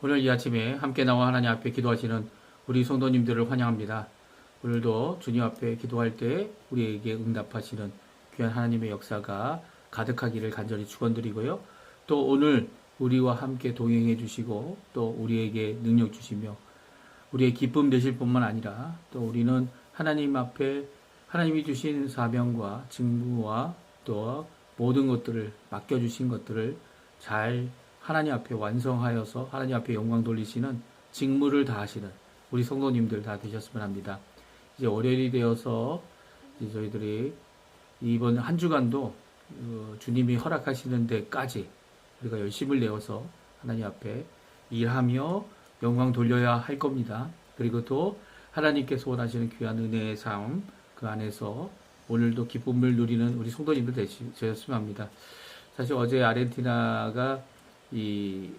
오늘 이 아침에 함께 나와 하나님 앞에 기도하시는 우리 성도님들을 환영합니다. 오늘도 주님 앞에 기도할 때 우리에게 응답하시는 귀한 하나님의 역사가 가득하기를 간절히 축원드리고요. 또 오늘 우리와 함께 동행해 주시고 또 우리에게 능력 주시며 우리의 기쁨 되실 뿐만 아니라 또 우리는 하나님 앞에 하나님이 주신 사명과 직무와 또 모든 것들을 맡겨주신 것들을 잘 하나님 앞에 완성하여서 하나님 앞에 영광 돌리시는 직무를 다하시는 우리 성도님들 다 되셨으면 합니다. 이제 월요일이 되어서 이제 저희들이 이번 한 주간도 주님이 허락하시는 데까지 우리가 열심을 내어서 하나님 앞에 일하며 영광 돌려야 할 겁니다. 그리고 또 하나님께서 원하시는 귀한 은혜의 삶 그 안에서 오늘도 기쁨을 누리는 우리 성도님들 되셨으면 합니다. 사실 어제 아르헨티나가 이,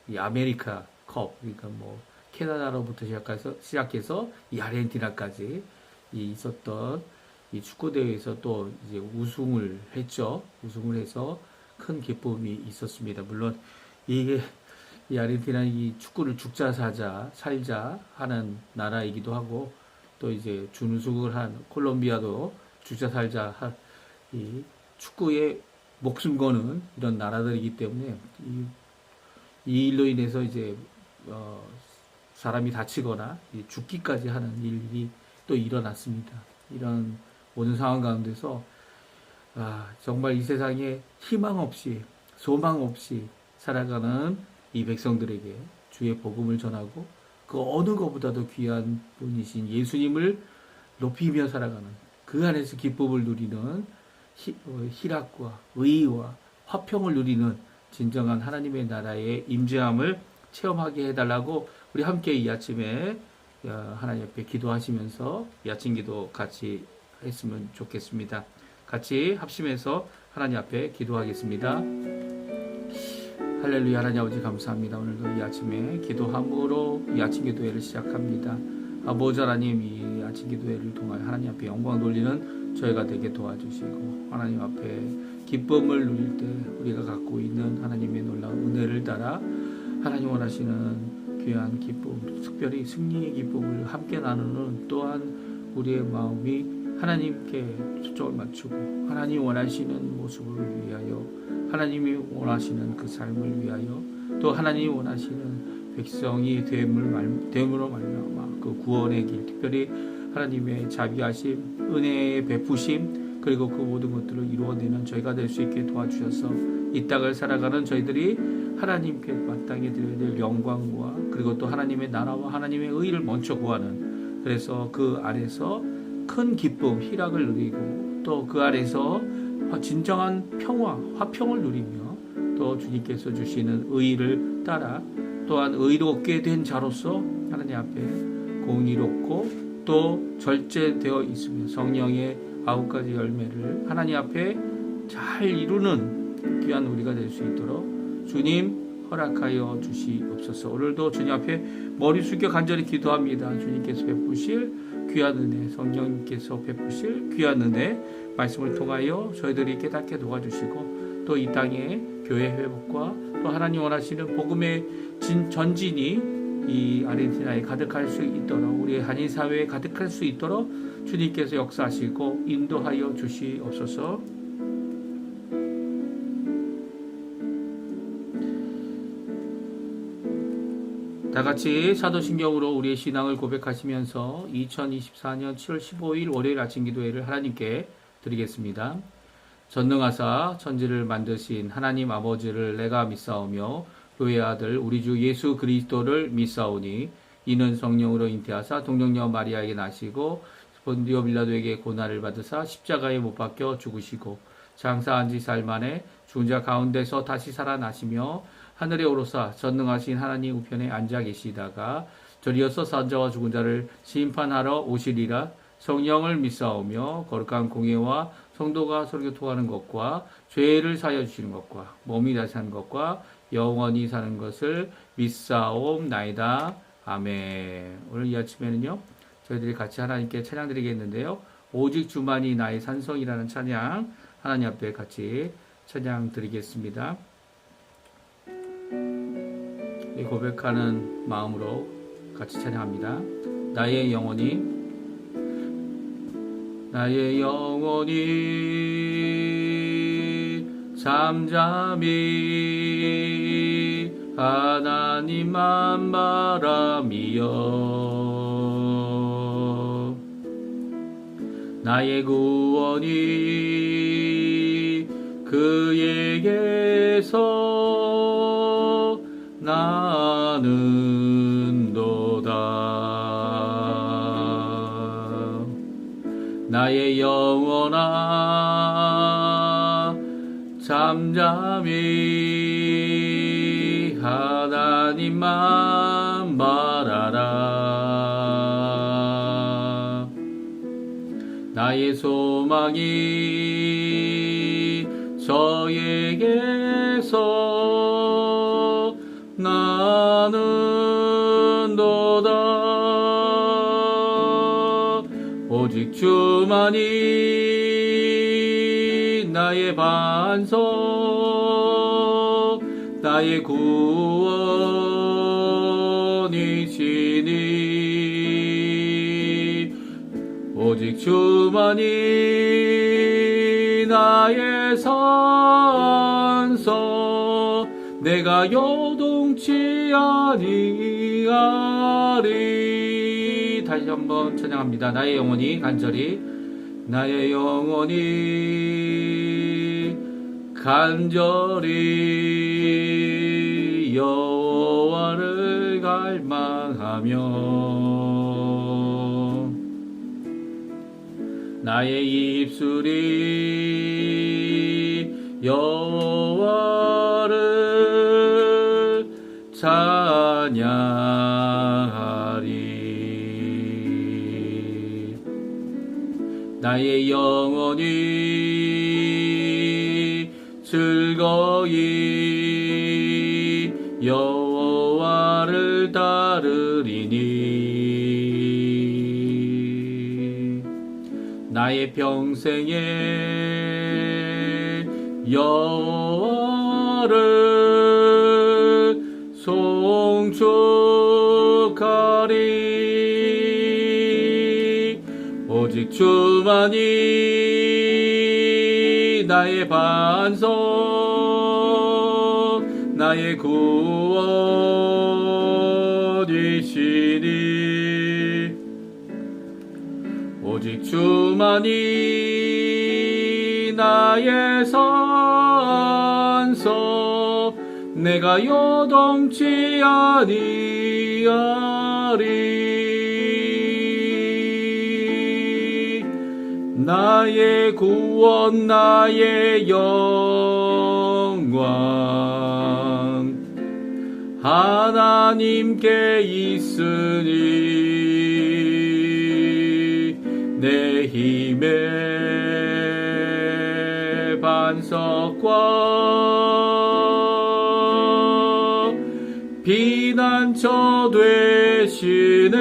이 아메리카 컵, 그러니까 뭐, 캐나다로부터 시작해서 이 아르헨티나까지 있었던 이 축구대회에서 또 이제 우승을 했죠. 우승을 해서 큰 기쁨이 있었습니다. 물론, 이게, 이 아르헨티나는 이 축구를 죽자 사자, 살자 하는 나라이기도 하고, 또 이제 준우승을 한 콜롬비아도 죽자 살자 이 축구에 목숨 거는 이런 나라들이기 때문에 이 일로 인해서 이제 사람이 다치거나 죽기까지 하는 일이 또 일어났습니다. 이런 모든 상황 가운데서 정말 이 세상에 희망 없이 소망 없이 살아가는 이 백성들에게 주의 복음을 전하고 그 어느 것보다도 귀한 분이신 예수님을 높이며 살아가는 그 안에서 기쁨을 누리는 희락과 의와 화평을 누리는 진정한 하나님의 나라의 임재함을 체험하게 해달라고 우리 함께 이 아침에 하나님 앞에 기도하시면서 이 아침 기도 같이 했으면 좋겠습니다. 같이 합심해서 하나님 앞에 기도하겠습니다. 할렐루야. 하나님 아버지 감사합니다. 오늘도 이 아침에 기도함으로 이 아침 기도회를 시작합니다. 아버지 하나님, 이 아침 기도회를 통하여 하나님 앞에 영광 돌리는 저희가 되게 도와주시고 하나님 앞에 기쁨을 누릴 때 우리가 갖고 있는 하나님의 놀라운 은혜를 따라 하나님 원하시는 귀한 기쁨, 특별히 승리의 기쁨을 함께 나누는 또한 우리의 마음이 하나님께 초점을 맞추고 하나님 원하시는 모습을 위하여 하나님이 원하시는 그 삶을 위하여 또 하나님이 원하시는 백성이 됨으로 말미암아 그 구원의 길, 특별히 하나님의 자비하심, 은혜의 베푸심 그리고 그 모든 것들을 이루어내는 저희가 될 수 있게 도와주셔서 이 땅을 살아가는 저희들이 하나님께 마땅히 드려야 될 영광과 그리고 또 하나님의 나라와 하나님의 의를 먼저 구하는 그래서 그 안에서 큰 기쁨, 희락을 누리고 또 그 안에서 진정한 평화, 화평을 누리며 또 주님께서 주시는 의를 따라 또한 의롭게 된 자로서 하나님 앞에 공의롭고 또 절제되어 있으며 성령의 9가지 열매를 하나님 앞에 잘 이루는 귀한 우리가 될 수 있도록 주님 허락하여 주시옵소서. 오늘도 주님 앞에 머리 숙여 간절히 기도합니다. 주님께서 베푸실 귀한 은혜, 성령님께서 베푸실 귀한 은혜 말씀을 통하여 저희들이 깨닫게 도와주시고 또 이 땅에 교회 회복과 또 하나님 원하시는 복음의 전진이 이 아르헨티나에 가득할 수 있도록 우리 한인 사회에 가득할 수 있도록 주님께서 역사하시고 인도하여 주시옵소서. 다 같이 사도신경으로 우리의 신앙을 고백하시면서 2024년 7월 15일 월요일 아침 기도회를 하나님께 드리겠습니다. 전능하사 천지를 만드신 하나님 아버지를 내가 믿사오며 그의 아들 우리 주 예수 그리스도를 믿사오니 이는 성령으로 잉태하사 동정녀 마리아에게 나시고 본디오 빌라도에게 고난을 받으사 십자가에 못 박혀 죽으시고 장사한 지 사흘 만에 죽은 자 가운데서 다시 살아나시며 하늘에 오르사 전능하신 하나님 우편에 앉아 계시다가 저리어서 산자와 죽은 자를 심판하러 오시리라. 성령을 믿사오며 거룩한 공예와 성도가 서로 교통하는 것과 죄를 사하여 주시는 것과 몸이 다시 사는 것과 영원히 사는 것을 믿사옵나이다. 아멘. 오늘 이 아침에는요 저희들이 같이 하나님께 찬양 드리겠는데요, 오직 주만이 나의 산성이라는 찬양 하나님 앞에 같이 찬양 드리겠습니다. 이 고백하는 마음으로 같이 찬양합니다. 나의 영혼이 잠잠히 하나님만 바라미어 나의 구원이 그에게서 나는도다. 나의 영혼아 잠잠히 하나님만 바라라. 나의 소망이 저에게서 나는도다. 오직 주만이 나의 반석 나의 구원이시니 오직 주만이 나의 산서 내가 요동치 아니하리. 다시 한번 찬양합니다. 나의 영혼이 간절히 나의 영혼이 간절히 여호와를 갈망하며 나의 입술이 여호와를 찬양하리. 나의 영혼이 즐거이 여호와를 따르리니 나의 평생에 여호와를 송축하리. 오직 주만이 나의 반석 나의 구원이시니 오직 주만이 나의 산서 내가 요동치 아니하리. 나의 구원 나의 영광 하나님께 있으니 내 힘의 반석과 피난처 되시네.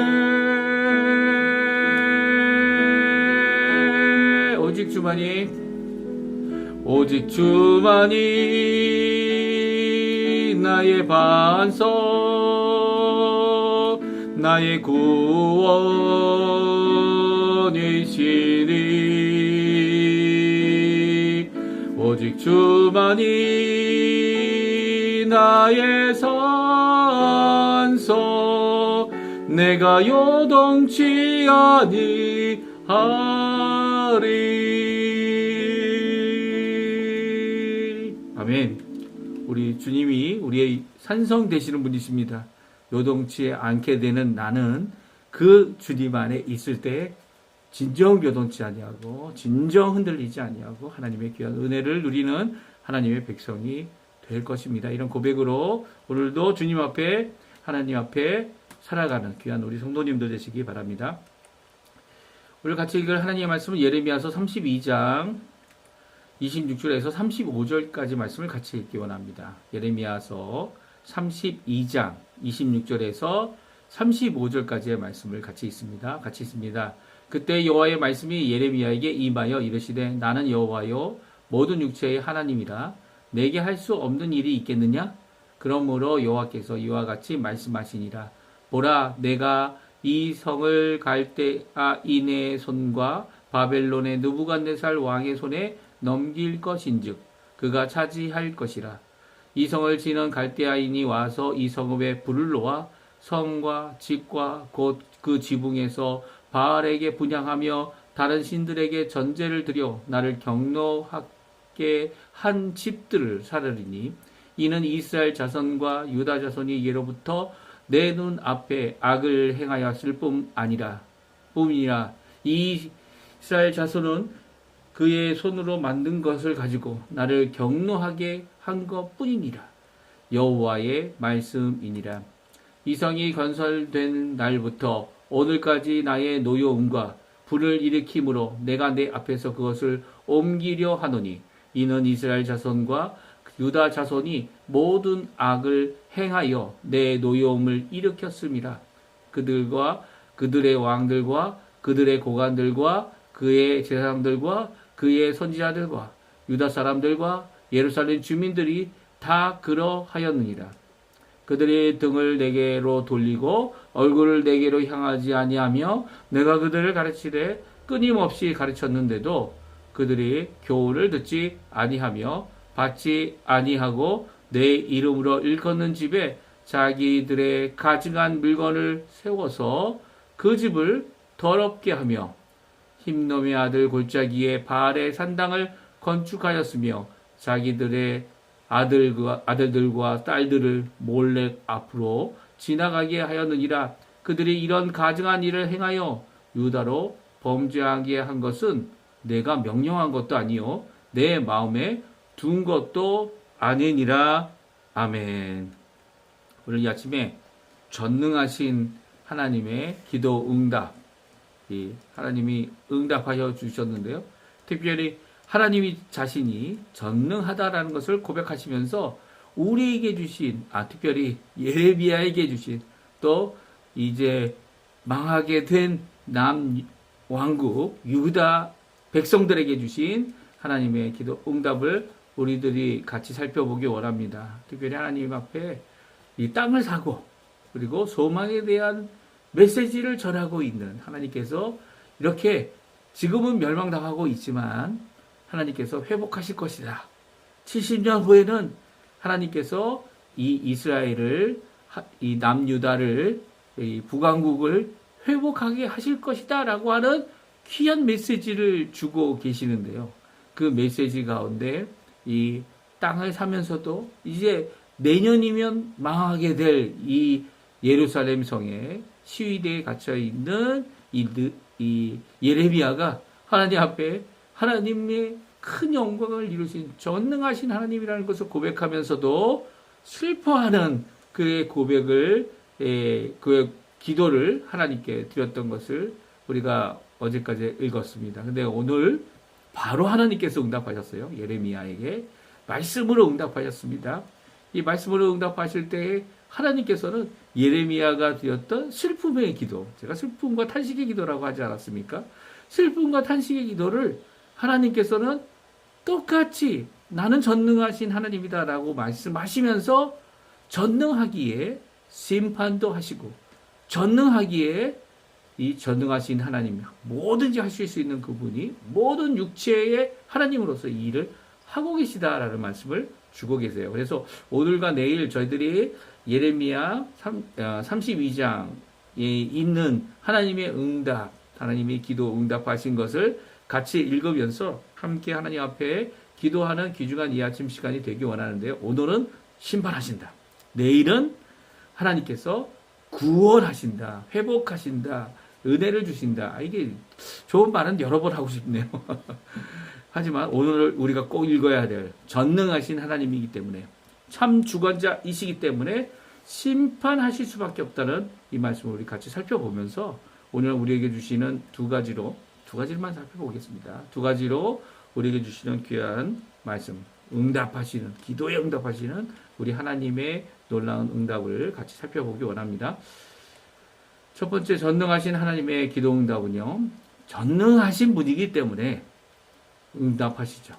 오직 주만이 나의 반석 나의 구원이시니 오직 주만이 나의 산석 내가 요동치 아니하리. 아멘. 우리 주님이 우리의 산성 되시는 분이십니다. 요동치 않게 되는 나는 그 주님 안에 있을 때 진정 요동치 아니하고 진정 흔들리지 아니하고 하나님의 귀한 은혜를 누리는 하나님의 백성이 될 것입니다. 이런 고백으로 오늘도 주님 앞에 하나님 앞에 살아가는 귀한 우리 성도님들 되시기 바랍니다. 오늘 같이 읽을 하나님의 말씀은 예레미야서 32장 26절에서 35절까지 말씀을 같이 읽기 원합니다. 예레미야서 32장 26절에서 35절까지의 말씀을 같이 읽습니다. 같이 읽습니다. 그때 여호와의 말씀이 예레미야에게 임하여 이르시되 나는 여호와요 모든 육체의 하나님이라 내게 할 수 없는 일이 있겠느냐? 그러므로 여호와께서 이와 같이 말씀하시니라. 보라, 내가 이 성을 갈대아인의 손과 바벨론의 느부갓네살 왕의 손에 넘길 것인즉 그가 차지할 것이라. 이 성을 지는 갈대아인이 와서 이 성읍에 불을 놓아 성과 집과 곧 그 지붕에서 바알에게 분향하며 다른 신들에게 전제를 드려 나를 경노하게 한 집들을 사르리니 이는 이스라엘 자손과 유다 자손이 예로부터 내 눈 앞에 악을 행하였을 뿐이니라. 이 이스라엘 자손은 그의 손으로 만든 것을 가지고 나를 경노하게 한 것뿐이니라. 여호와의 말씀이니라. 이 성이 건설된 날부터 오늘까지 나의 노여움과 불을 일으킴으로 내가 내 앞에서 그것을 옮기려 하노니 이는 이스라엘 자손과 유다 자손이 모든 악을 행하여 내 노여움을 일으켰음이라. 그들과 그들의 왕들과 그들의 고관들과 그의 제사장들과 그의 선지자들과 유다 사람들과 예루살렘 주민들이 다 그러하였느니라. 그들의 등을 내게로 돌리고 얼굴을 내게로 향하지 아니하며 내가 그들을 가르치되 끊임없이 가르쳤는데도 그들이 교훈을 듣지 아니하며 받지 아니하고 내 이름으로 일컫는 집에 자기들의 가증한 물건을 세워서 그 집을 더럽게 하며 힘놈의 아들 골짜기에 바알의 산당을 건축하였으며 자기들의 아들들과 딸들을 몰래 앞으로 지나가게 하였느니라. 그들이 이런 가증한 일을 행하여 유다로 범죄하게 한 것은 내가 명령한 것도 아니요 내 마음에 둔 것도 아니니라. 아멘. 오늘 이 아침에 전능하신 하나님의 기도 응답, 하나님이 응답하여 주셨는데요. 특별히 하나님이 자신이 전능하다라는 것을 고백하시면서 우리에게 주신, 특별히 예레미야에게 주신, 또 이제 망하게 된 남왕국 유다 백성들에게 주신 하나님의 기도 응답을 우리들이 같이 살펴보기 원합니다. 특별히 하나님 앞에 이 땅을 사고 그리고 소망에 대한 메시지를 전하고 있는 하나님께서 이렇게 지금은 멸망당하고 있지만 하나님께서 회복하실 것이다. 70년 후에는 하나님께서 이 이스라엘을, 이 남유다를, 이 북왕국을 회복하게 하실 것이다 라고 하는 귀한 메시지를 주고 계시는데요. 그 메시지 가운데 이 땅을 사면서도 이제 내년이면 망하게 될 이 예루살렘 성에 시위대에 갇혀 있는 이 예레미야가 하나님 앞에 하나님의 큰 영광을 이루신 전능하신 하나님이라는 것을 고백하면서도 슬퍼하는 그의 고백을, 그의 기도를 하나님께 드렸던 것을 우리가 어제까지 읽었습니다. 근데 오늘 바로 하나님께서 응답하셨어요. 예레미야에게 말씀으로 응답하셨습니다. 이 말씀으로 응답하실 때 하나님께서는 예레미야가 드렸던 슬픔의 기도, 제가 슬픔과 탄식의 기도라고 하지 않았습니까? 슬픔과 탄식의 기도를 하나님께서는 똑같이 나는 전능하신 하나님이다라고 말씀하시면서 전능하기에 심판도 하시고 전능하기에 이 전능하신 하나님, 뭐든지 하실 수 있는 그분이 모든 육체의 하나님으로서 이 일을 하고 계시다라는 말씀을 주고 계세요. 그래서 오늘과 내일 저희들이 예레미야 32장에 있는 하나님의 응답, 하나님의 기도 응답하신 것을 같이 읽으면서 함께 하나님 앞에 기도하는 귀중한 이 아침 시간이 되기 원하는데요. 오늘은 심판하신다. 내일은 하나님께서 구원하신다. 회복하신다. 은혜를 주신다. 이게 좋은 말은 여러 번 하고 싶네요. 하지만 오늘 우리가 꼭 읽어야 될 전능하신 하나님이기 때문에 참 주권자이시기 때문에 심판하실 수밖에 없다는 이 말씀을 우리 같이 살펴보면서 오늘 우리에게 주시는 두 가지만 살펴보겠습니다. 두 가지로 우리에게 주시는 귀한 말씀, 응답하시는, 기도에 응답하시는 우리 하나님의 놀라운 응답을 같이 살펴보기 원합니다. 첫 번째 전능하신 하나님의 기도 응답은요, 전능하신 분이기 때문에 응답하시죠.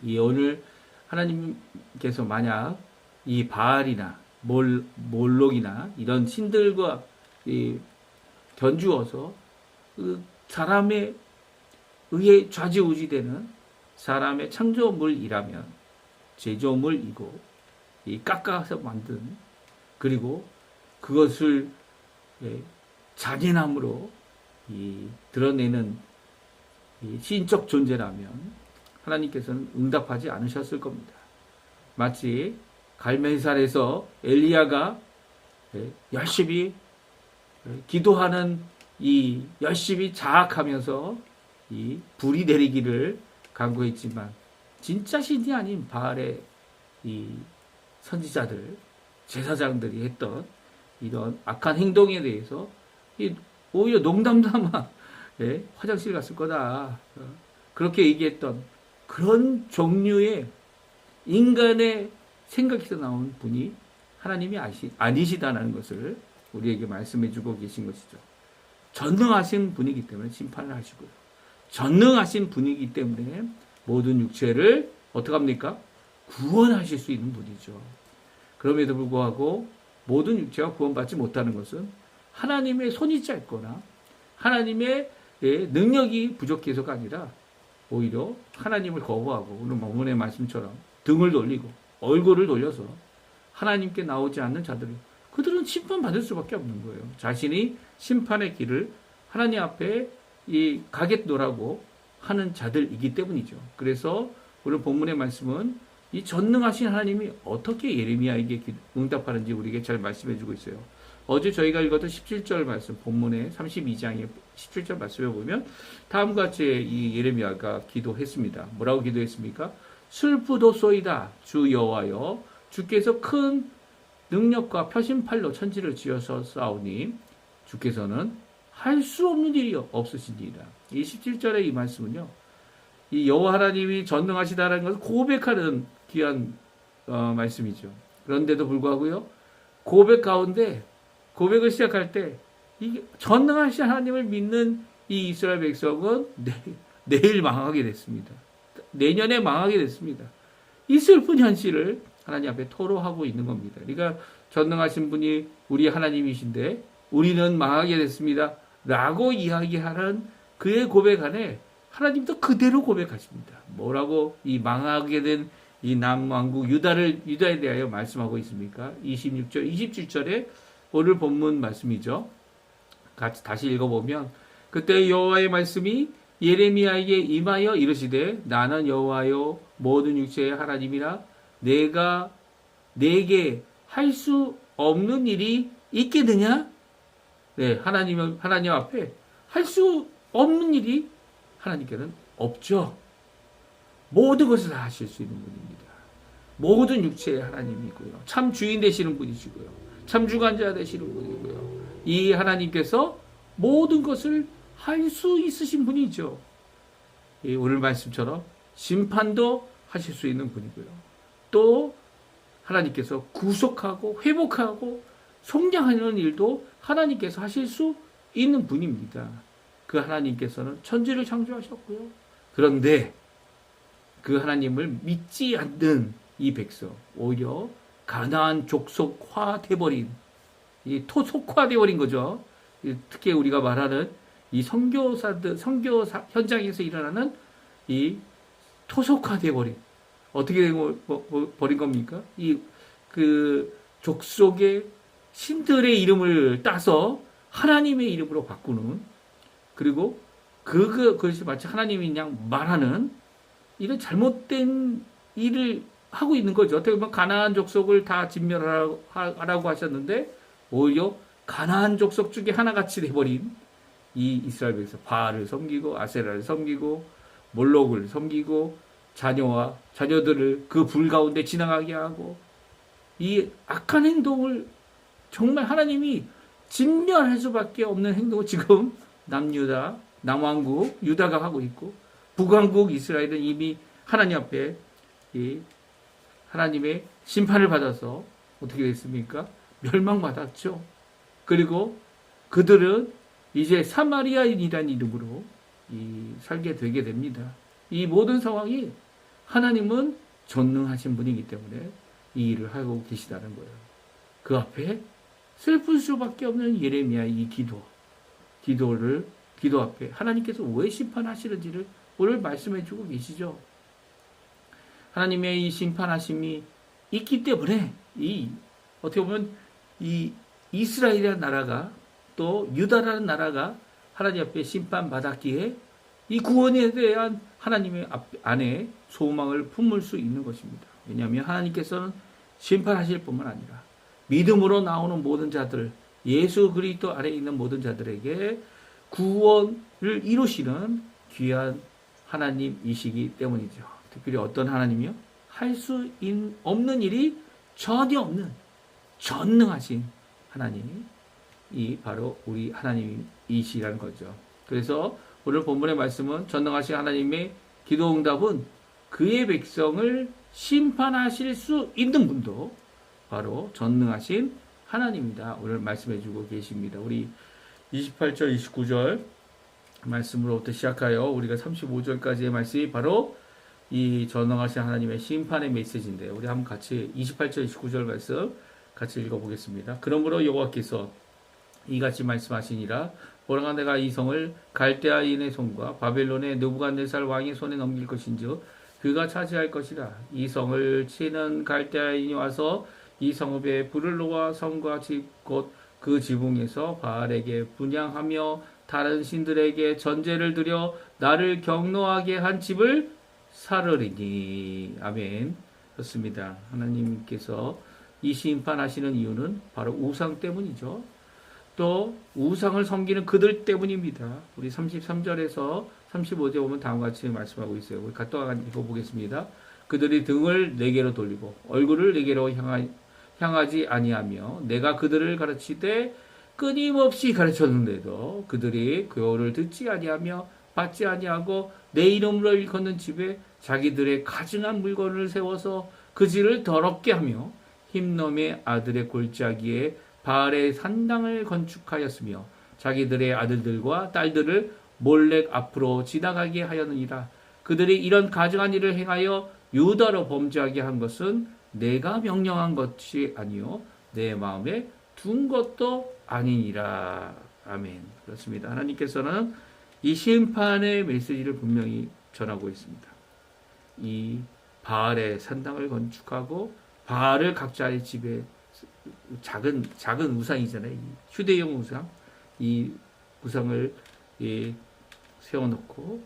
이 오늘 하나님께서 만약 이 바알이나 몰록이나 이런 신들과 견주어서 그 사람의 의에 좌지우지되는 사람의 창조물이라면 제조물이고 이 깎아서 만든 그리고 그것을 잔인함으로 드러내는 시인적 존재라면 하나님께서는 응답하지 않으셨을 겁니다. 마치 갈멜살에서 엘리야가 열심히 기도하는 이 열심히 자학하면서 이 불이 내리기를 간구했지만 진짜 신이 아닌 바알의 이 선지자들 제사장들이 했던 이런 악한 행동에 대해서 오히려 농담삼아 화장실 갔을 거다 그렇게 얘기했던 그런 종류의 인간의 생각에서 나온 분이 하나님이 아니시다는 것을 우리에게 말씀해 주고 계신 것이죠. 전능하신 분이기 때문에 심판을 하시고요. 전능하신 분이기 때문에 모든 육체를 어떻게 합니까? 구원하실 수 있는 분이죠. 그럼에도 불구하고 모든 육체가 구원받지 못하는 것은 하나님의 손이 짧거나 하나님의 능력이 부족해서가 아니라 오히려 하나님을 거부하고 오늘 본문의 말씀처럼 등을 돌리고 얼굴을 돌려서 하나님께 나오지 않는 자들 그들은 심판받을 수밖에 없는 거예요. 자신이 심판의 길을 하나님 앞에 가겠노라고 하는 자들이기 때문이죠. 그래서 오늘 본문의 말씀은 이 전능하신 하나님이 어떻게 예레미야에게 응답하는지 우리에게 잘 말씀해 주고 있어요. 어제 저희가 읽었던 17절 말씀, 본문의 32장의 17절 말씀에 보면 다음과 같이 이 예레미야가 기도했습니다. 뭐라고 기도했습니까? 슬프도소이다 주 여호와여 주께서 큰 능력과 표심팔로 천지를 지어서 싸우니 주께서는 할 수 없는 일이 없으시니이다. 이 17절의 이 말씀은요. 이 여호와 하나님이 전능하시다라는 것을 고백하는 귀한 말씀이죠. 그런데도 불구하고요. 고백 가운데 고백을 시작할 때 이 전능하신 하나님을 믿는 이 이스라엘 백성은 내일 망하게 됐습니다. 내년에 망하게 됐습니다. 이 슬픈 현실을 하나님 앞에 토로하고 있는 겁니다. 그러니까 전능하신 분이 우리 하나님이신데 우리는 망하게 됐습니다. 라고 이야기하는 그의 고백 안에 하나님도 그대로 고백하십니다. 뭐라고 이 망하게 된 이 남왕국 유다에 대하여 말씀하고 있습니까? 26절, 27절에 오늘 본문 말씀이죠. 같이 다시 읽어보면 그때 여호와의 말씀이 예레미야에게 임하여 이르시되 나는 여호와요 모든 육체의 하나님이라 내가 내게 할 수 없는 일이 있겠느냐? 네, 하나님 앞에 할 수 없는 일이 하나님께는 없죠. 모든 것을 다 하실 수 있는 분입니다. 모든 육체의 하나님이고요. 참 주인 되시는 분이시고요. 참 주관자 되시는 분이고요. 이 하나님께서 모든 것을 할 수 있으신 분이죠. 오늘 말씀처럼 심판도 하실 수 있는 분이고요. 또 하나님께서 구속하고 회복하고 속량하는 일도 하나님께서 하실 수 있는 분입니다. 그 하나님께서는 천지를 창조하셨고요. 그런데 그 하나님을 믿지 않는 이 백성, 오히려 가나안 족속화돼버린, 이 토속화돼버린 거죠. 특히 우리가 말하는 이 선교 현장에서 일어나는 이 토속화돼버린, 어떻게 버린 겁니까? 그 족속의 신들의 이름을 따서 하나님의 이름으로 바꾸는, 그리고 그것이 마치 하나님이 그냥 말하는 이런 잘못된 일을 하고 있는 거죠. 어떻게 보면 가나안 족속을 다 진멸하라고 하셨는데 오히려 가나안 족속 중에 하나같이 돼버린 이 이스라엘 백성, 바알을 섬기고 아세라를 섬기고 몰록을 섬기고 자녀들을 그 불 가운데 지나가게 하고 이 악한 행동을 정말 하나님이 진멸할 수밖에 없는 행동을 지금 남왕국 유다가 하고 있고 북왕국 이스라엘은 이미 하나님 앞에 이 하나님의 심판을 받아서 어떻게 됐습니까? 멸망받았죠. 그리고 그들은 이제 사마리아인이라는 이름으로 살게 되게 됩니다. 이 모든 상황이 하나님은 전능하신 분이기 때문에 이 일을 하고 계시다는 거예요. 그 앞에 슬플 수밖에 없는 예레미야의 이 기도 앞에 하나님께서 왜 심판하시는지를 오늘 말씀해 주고 계시죠. 하나님의 이 심판하심이 있기 때문에 어떻게 보면 이 이스라엘이라는 나라가 또 유다라는 나라가 하나님 앞에 심판받았기에 이 구원에 대한 하나님의 안에 소망을 품을 수 있는 것입니다. 왜냐하면 하나님께서는 심판하실 뿐만 아니라 믿음으로 나오는 모든 자들, 예수 그리스도 안에 있는 모든 자들에게 구원을 이루시는 귀한 하나님이시기 때문이죠. 특별히 어떤 하나님이요? 할 수 없는 일이 전혀 없는 전능하신 하나님이 바로 우리 하나님이시라는 거죠. 그래서 오늘 본문의 말씀은 전능하신 하나님의 기도 응답은 그의 백성을 심판하실 수 있는 분도 바로 전능하신 하나님이다. 오늘 말씀해 주고 계십니다. 우리 28절, 29절 말씀으로부터 시작하여 우리가 35절까지의 말씀이 바로 이 전능하신 하나님의 심판의 메시지인데요. 우리 한번 같이 28절, 29절 말씀 같이 읽어보겠습니다. 그러므로 여호와께서 이같이 말씀하시니라. 보라가 내가 이 성을 갈대아인의 손과 바벨론의 느부갓네살 왕의 손에 넘길 것인즉 그가 차지할 것이라. 이 성을 치는 갈대아인이 와서 이 성읍에 불을 놓아 성과 집 곧 그 지붕에서 바알에게 분향하며 다른 신들에게 전제를 드려 나를 경노하게 한 집을 사르리니. 아멘. 그렇습니다. 하나님께서 이 심판하시는 이유는 바로 우상 때문이죠. 또 우상을 섬기는 그들 때문입니다. 우리 33절에서 35절에 보면 다음과 같이 말씀하고 있어요. 우리 같이 읽어보겠습니다. 그들이 등을 내게로 돌리고 얼굴을 내게로 향하지 아니하며 내가 그들을 가르치되 끊임없이 가르쳤는데도 그들이 교훈을 듣지 아니하며 받지 아니하고 내 이름으로 일컫는 집에 자기들의 가증한 물건을 세워서 그 집을 더럽게 하며 흰놈의 아들의 골짜기에 바알의 산당을 건축하였으며 자기들의 아들들과 딸들을 몰렉 앞으로 지나가게 하였느니라. 그들이 이런 가증한 일을 행하여 유다로 범죄하게 한 것은 내가 명령한 것이 아니요 내 마음에 둔 것도 아니니라. 아멘. 그렇습니다. 하나님께서는 이 심판의 메시지를 분명히 전하고 있습니다. 이 바알의 산당을 건축하고 바알을 각자의 집에 작은 우상이잖아요. 휴대용 우상, 이 우상을 세워놓고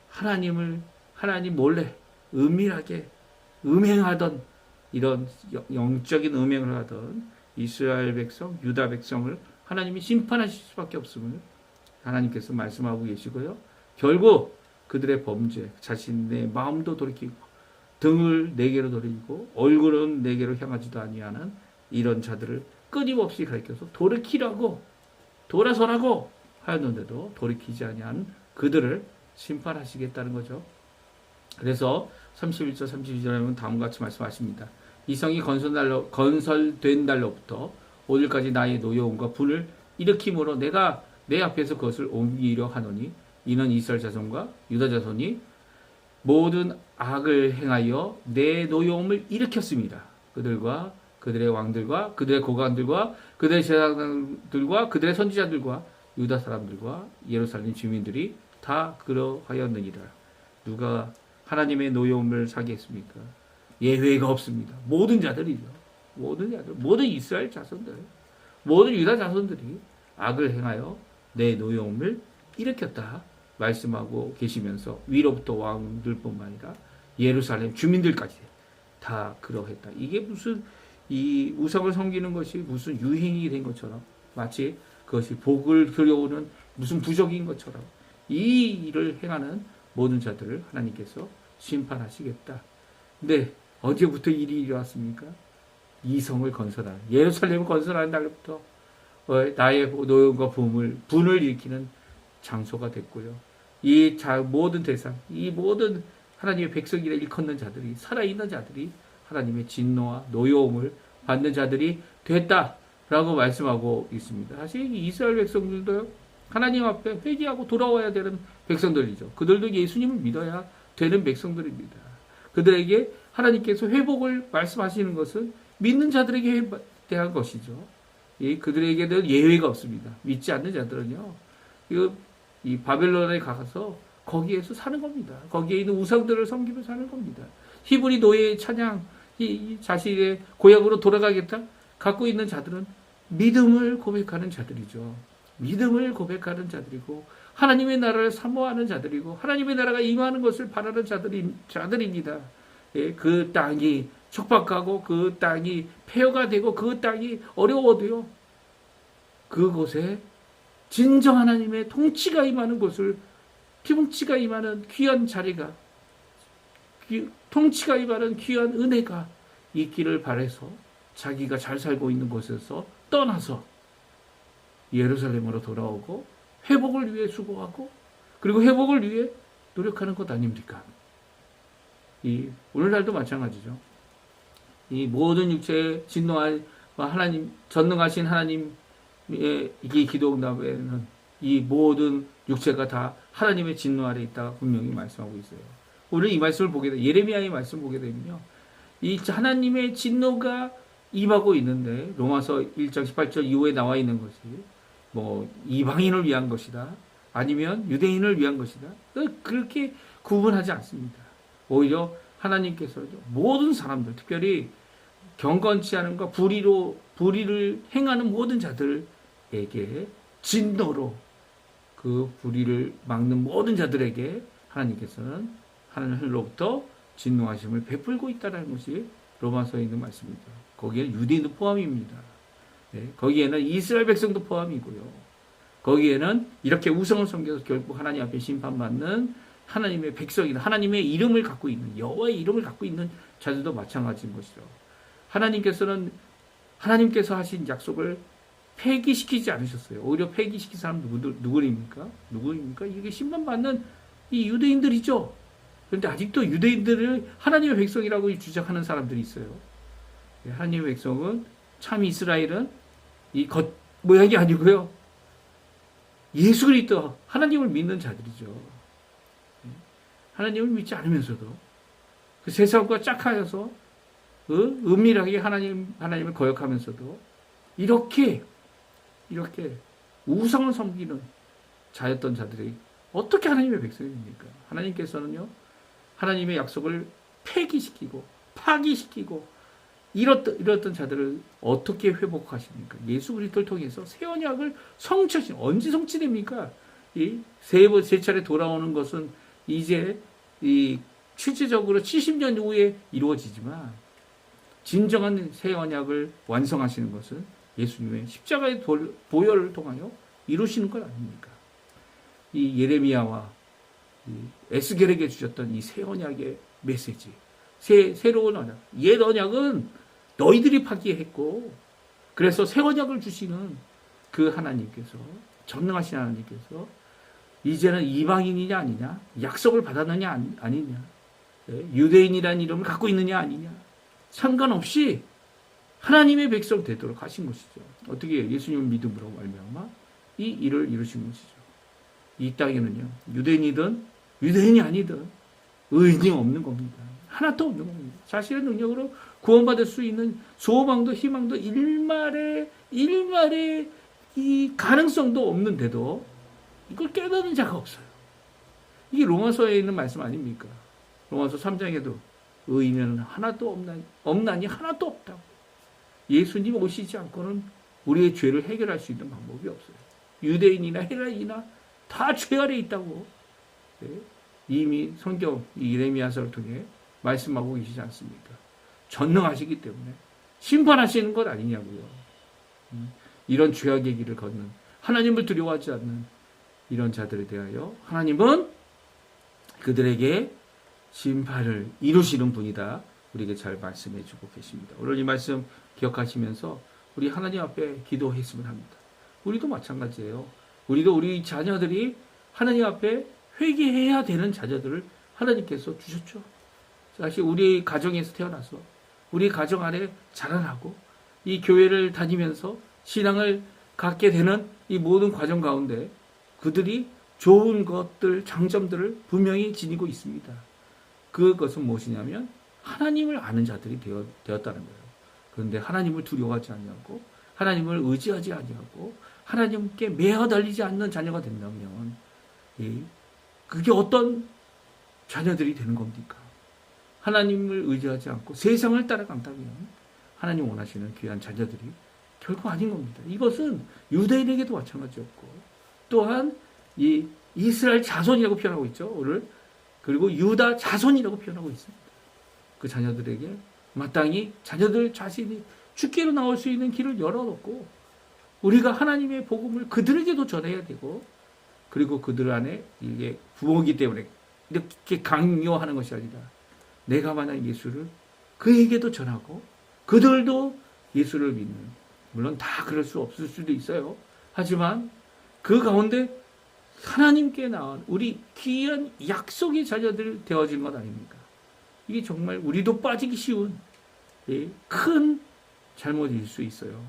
하나님 몰래 은밀하게 음행하던 이런 영적인 음행을 하던 이스라엘 백성, 유다 백성을 하나님이 심판하실 수밖에 없음을 하나님께서 말씀하고 계시고요. 결국 그들의 범죄, 자신의 마음도 돌이키고 등을 네개로 돌리고 얼굴은 네개로 향하지도 아니하는 이런 자들을 끊임없이 가르쳐서 돌아서라고 하였는데도 돌이키지 아니하는 그들을 심판하시겠다는 거죠. 그래서 31절, 32절에 보면 다음과 같이 말씀하십니다. 이 성이 건설된 날로부터 오늘까지 나의 노여움과 분을 일으킴으로 내가 내 앞에서 그것을 옮기려 하노니 이는 이스라엘 자손과 유다 자손이 모든 악을 행하여 내 노여움을 일으켰습니다. 그들과 그들의 왕들과 그들의 고관들과 그들의 제사장들과 그들의 선지자들과 유다 사람들과 예루살렘 주민들이 다 그러하였느니라. 누가 하나님의 노여움을 사게 했습니까? 예외가 없습니다. 모든 자들이죠. 모든 이스라엘 자손들, 모든 유다 자손들이 악을 행하여 내 노여움을 일으켰다 말씀하고 계시면서 위로부터 왕들뿐만 아니라 예루살렘 주민들까지 다 그러했다. 이게 무슨 이 우상을 섬기는 것이 무슨 유행이 된 것처럼 마치 그것이 복을 들여오는 무슨 부적인 것처럼 이 일을 행하는 모든 자들을 하나님께서 심판하시겠다. 근데 언제부터 일이 일어났습니까? 이 성을 건설하는 예루살렘을 건설하는 날부터 나의 노여움과 분을 일으키는 장소가 됐고요. 이 모든 대상, 이 모든 하나님의 백성이라 일컫는 자들이 살아있는 자들이 하나님의 진노와 노여움을 받는 자들이 됐다라고 말씀하고 있습니다. 사실 이스라엘 백성들도 하나님 앞에 회개하고 돌아와야 되는 백성들이죠. 그들도 예수님을 믿어야 되는 백성들입니다. 그들에게 하나님께서 회복을 말씀하시는 것은 믿는 자들에게 대한 것이죠. 그들에게는 예외가 없습니다. 믿지 않는 자들은요, 이 바벨론에 가서 거기에서 사는 겁니다. 거기에 있는 우상들을 섬기며 사는 겁니다. 히브리 노예의 찬양, 이 자신의 고향으로 돌아가겠다 갖고 있는 자들은 믿음을 고백하는 자들이죠. 믿음을 고백하는 자들이고 하나님의 나라를 사모하는 자들이고 하나님의 나라가 임하는 것을 바라는 자들입니다. 그 땅이 척박하고 그 땅이 폐허가 되고 그 땅이 어려워도요, 그곳에 진정 하나님의 통치가 임하는 곳을, 통치가 임하는 귀한 자리가, 통치가 임하는 귀한 은혜가 있기를 바라서 자기가 잘 살고 있는 곳에서 떠나서 예루살렘으로 돌아오고 회복을 위해 수고하고 그리고 회복을 위해 노력하는 것 아닙니까? 오늘날도 마찬가지죠. 이 모든 육체의 진노와 하나님, 전능하신 하나님의 이 기도응답에는 이 모든 육체가 다 하나님의 진노 아래 있다가 분명히 말씀하고 있어요. 오늘 이 말씀을 보게 되면, 예레미야의 말씀을 보게 되면요, 이 하나님의 진노가 임하고 있는데 로마서 1장 18절 이후에 나와 있는 것이 이방인을 위한 것이다, 아니면 유대인을 위한 것이다, 그렇게 구분하지 않습니다. 오히려 하나님께서 모든 사람들, 특별히 경건치 않은 것, 불의를 행하는 모든 자들에게 진노로 그 불의를 막는 모든 자들에게 하나님께서는 하늘로부터 진노하심을 베풀고 있다는 것이 로마서에 있는 말씀입니다. 거기에는 유대인도 포함입니다. 거기에는 이스라엘 백성도 포함이고요. 거기에는 이렇게 우상을 섬겨서 결국 하나님 앞에 심판받는 하나님의 백성이다, 하나님의 이름을 갖고 있는, 여호와의 이름을 갖고 있는 자들도 마찬가지인 것이죠. 하나님께서 하신 약속을 폐기시키지 않으셨어요. 오히려 폐기시킨 사람 누구입니까? 이게 심판받는 이 유대인들이죠. 그런데 아직도 유대인들을 하나님의 백성이라고 주장하는 사람들이 있어요. 하나님의 백성은, 참 이스라엘은 이 겉모양이 아니고요, 예수 그리스도 하나님을 믿는 자들이죠. 하나님을 믿지 않으면서도 그 세상과 짝하여서 은밀하게 하나님을 거역하면서도 이렇게 우상을 섬기는 자였던 자들이 어떻게 하나님의 백성입니까? 하나님께서는요, 하나님의 약속을 폐기시키고 파기시키고 이렇던 자들을 어떻게 회복하십니까? 예수 그리스도를 통해서 새 언약을 성취하신, 언제 성취됩니까? 세 차례 돌아오는 것은 이제 실질적으로 70년 후에 이루어지지만 진정한 새 언약을 완성하시는 것은 예수님의 십자가의 보혈을 통하여 이루시는 것 아닙니까? 이 예레미야와 에스겔에게 주셨던 이 새 언약의 메시지, 새로운 언약, 옛 언약은 너희들이 파기했고, 그래서 새 언약을 주시는 그 하나님께서, 전능하신 하나님께서 이제는 이방인이냐 아니냐, 약속을 받았느냐 아니냐, 유대인이라는 이름을 갖고 있느냐 아니냐, 상관없이 하나님의 백성 되도록 하신 것이죠. 어떻게 예수님을 믿음으로 말미암아 이 일을 이루신 것이죠. 이 땅에는요, 유대인이든 유대인이 아니든 의인이 없는 겁니다. 하나도 없는 겁니다. 자신의 능력으로 구원받을 수 있는 소망도 희망도 일말의 이 가능성도 없는데도 이걸 깨닫는 자가 없어요. 이게 로마서에 있는 말씀 아닙니까? 로마서 3장에도 의인은 하나도 없나니 하나도 없다고. 예수님 오시지 않고는 우리의 죄를 해결할 수 있는 방법이 없어요. 유대인이나 헬라인이나 다 죄 아래 있다고 이미 성경 예레미야서를 통해 말씀하고 계시지 않습니까? 전능하시기 때문에 심판하시는 것 아니냐고요. 이런 죄악의 길을 걷는, 하나님을 두려워하지 않는 이런 자들에 대하여 하나님은 그들에게 심판을 이루시는 분이다, 우리에게 잘 말씀해 주고 계십니다. 오늘 이 말씀 기억하시면서 우리 하나님 앞에 기도했으면 합니다. 우리도 마찬가지예요. 우리도 우리 자녀들이 하나님 앞에 회개해야 되는 자녀들을 하나님께서 주셨죠. 사실 우리 가정에서 태어나서 우리 가정 안에 자라나고 이 교회를 다니면서 신앙을 갖게 되는 이 모든 과정 가운데 그들이 좋은 것들, 장점들을 분명히 지니고 있습니다. 그것은 무엇이냐면 하나님을 아는 자들이 되었다는 거예요. 그런데 하나님을 두려워하지 아니하고 하나님을 의지하지 아니하고 하나님께 매어 달리지 않는 자녀가 된다면 그게 어떤 자녀들이 되는 겁니까? 하나님을 의지하지 않고 세상을 따라간다면 하나님 원하시는 귀한 자녀들이 결코 아닌 겁니다. 이것은 유대인에게도 마찬가지였고 또한 이 이스라엘 자손이라고 표현하고 있죠. 오늘 그리고 유다 자손이라고 표현하고 있습니다. 그 자녀들에게 마땅히 자녀들 자신이 주께로 나올 수 있는 길을 열어놓고 우리가 하나님의 복음을 그들에게도 전해야 되고 그리고 그들 안에 이게 부모이기 때문에 이렇게 강요하는 것이 아니라 내가 만약 예수를 그에게도 전하고 그들도 예수를 믿는 물론 다 그럴 수 없을 수도 있어요. 하지만 그 가운데 하나님께 낳은 우리 귀한 약속의 자녀들 되어진 것 아닙니까? 이게 정말 우리도 빠지기 쉬운 큰 잘못일 수 있어요.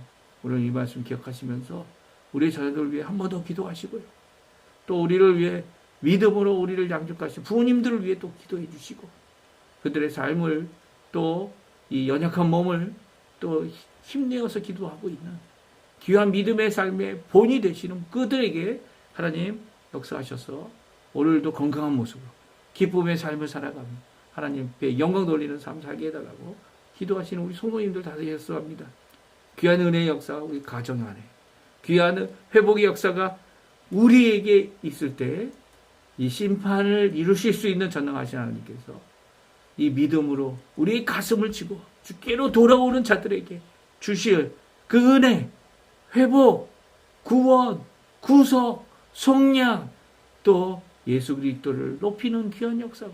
오늘 이 말씀 기억하시면서 우리 자녀들을 위해 한 번 더 기도하시고요. 또 우리를 위해 믿음으로 우리를 양육하신 부모님들을 위해 또 기도해 주시고 그들의 삶을 또 이 연약한 몸을 또 힘내어서 기도하고 있는 귀한 믿음의 삶의 본이 되시는 그들에게 하나님 역사하셔서 오늘도 건강한 모습으로 기쁨의 삶을 살아가며 하나님께 영광 돌리는 삶 살게 해달라고 기도하시는 우리 성도님들 다 되셨습니다. 귀한 은혜의 역사가 우리 가정 안에 귀한 회복의 역사가 우리에게 있을 때 이 심판을 이루실 수 있는 전능하신 하나님께서 이 믿음으로 우리의 가슴을 치고 주께로 돌아오는 자들에게 주실 그 은혜, 회복, 구원, 구속, 속량 또 예수 그리스도를 높이는 귀한 역사가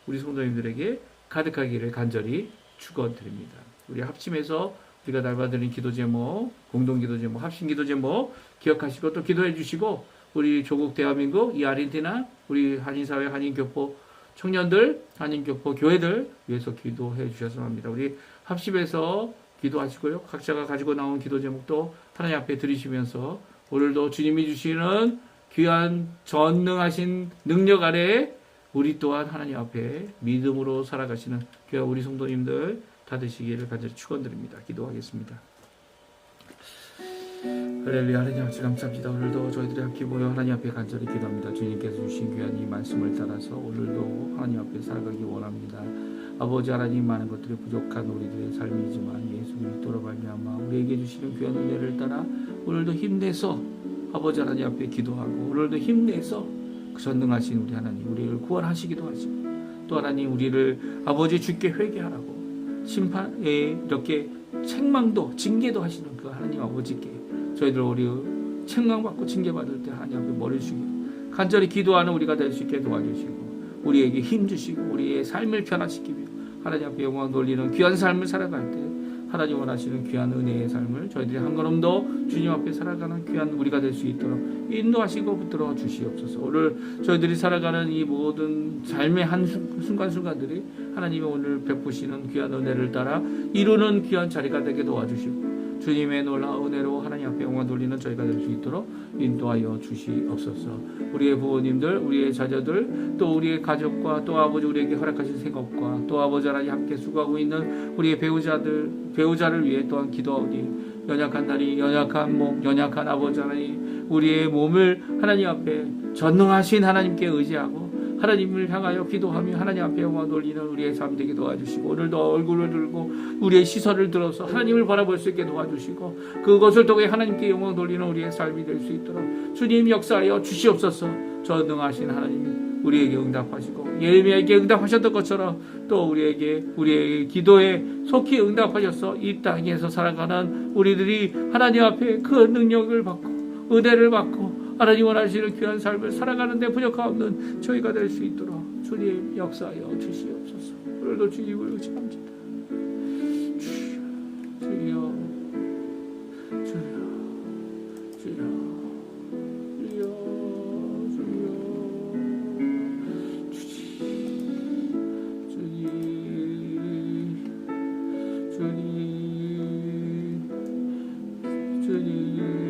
우리 성도님들에게 가득하기를 간절히 축원드립니다. 우리 합심해서 우리가 날마다는 기도 제목, 공동 기도 제목, 합심 기도 제목 기억하시고 또 기도해 주시고 우리 조국 대한민국 이 아르헨티나 우리 한인사회 한인교포 청년들 한인교포 교회들 위해서 기도해 주셨으면 합니다. 우리 합심해서 기도하시고요. 각자가 가지고 나온 기도 제목도 하나님 앞에 드리시면서 오늘도 주님이 주시는 귀한 전능하신 능력 아래 우리 또한 하나님 앞에 믿음으로 살아가시는 귀한 우리 성도님들 다 되시기를 간절히 축원드립니다. 기도하겠습니다. 할렐루야. 하나님 아버지 감사합니다. 오늘도 저희들이 함께 모여 하나님 앞에 간절히 기도합니다. 주님께서 주신 귀한 이 말씀을 따라서 오늘도 하나님 앞에 살아가기 원합니다. 아버지 하나님 많은 것들이 부족한 우리들의 삶이지만 예수 그리스도로 말미암아 우리에게 주시는 귀한 은혜를 따라 오늘도 힘내서 아버지 하나님 앞에 기도하고 오늘도 힘내서 그 전능하신 우리 하나님 우리를 구원하시기도 하시고 또 하나님 우리를 아버지 주께 회개하라고 심판에 이렇게 책망도 징계도 하시는 그 하나님 아버지께 저희들 우리 책망받고 징계받을 때 하나님 앞에 머리를 숙이고 간절히 기도하는 우리가 될 수 있게 도와주시고 우리에게 힘주시고 우리의 삶을 변화시키며 하나님 앞에 영광 돌리는 귀한 삶을 살아갈 때 하나님 원하시는 귀한 은혜의 삶을 저희들이 한 걸음도 주님 앞에 살아가는 귀한 우리가 될 수 있도록 인도하시고 붙들어 주시옵소서. 오늘 저희들이 살아가는 이 모든 삶의 한 순간순간들이 하나님이 오늘 베푸시는 귀한 은혜를 따라 이루는 귀한 자리가 되게 도와주시고 주님의 놀라운 은혜로 하나님 앞에 영광 돌리는 저희가 될 수 있도록 인도하여 주시옵소서. 우리의 부모님들, 우리의 자녀들, 또 우리의 가족과 또 아버지 우리에게 허락하신 생업과 또 아버지 하나님 함께 수고하고 있는 우리의 배우자를 위해 또한 기도하오니 연약한 다리, 연약한 몸, 연약한 아버지 하나님 우리의 몸을 하나님 앞에 전능하신 하나님께 의지하고 하나님을 향하여 기도하며 하나님 앞에 영광 돌리는 우리의 삶 되게 도와주시고 오늘도 얼굴을 들고 우리의 시선을 들어서 하나님을 바라볼 수 있게 도와주시고 그것을 통해 하나님께 영광 돌리는 우리의 삶이 될 수 있도록 주님 역사하여 주시옵소서. 전능하신 하나님 우리에게 응답하시고 예레미야에게 응답하셨던 것처럼 또 우리의 기도에 속히 응답하셔서 이 땅에서 살아가는 우리들이 하나님 앞에 그 능력을 받고 은혜를 받고 하나님 원하시는 귀한 삶을 살아가는 데 부족함 없는 저희가 될 수 있도록 주님 역사하여 주시옵소서. 오늘도 주님을 의지합니다. 주여 주님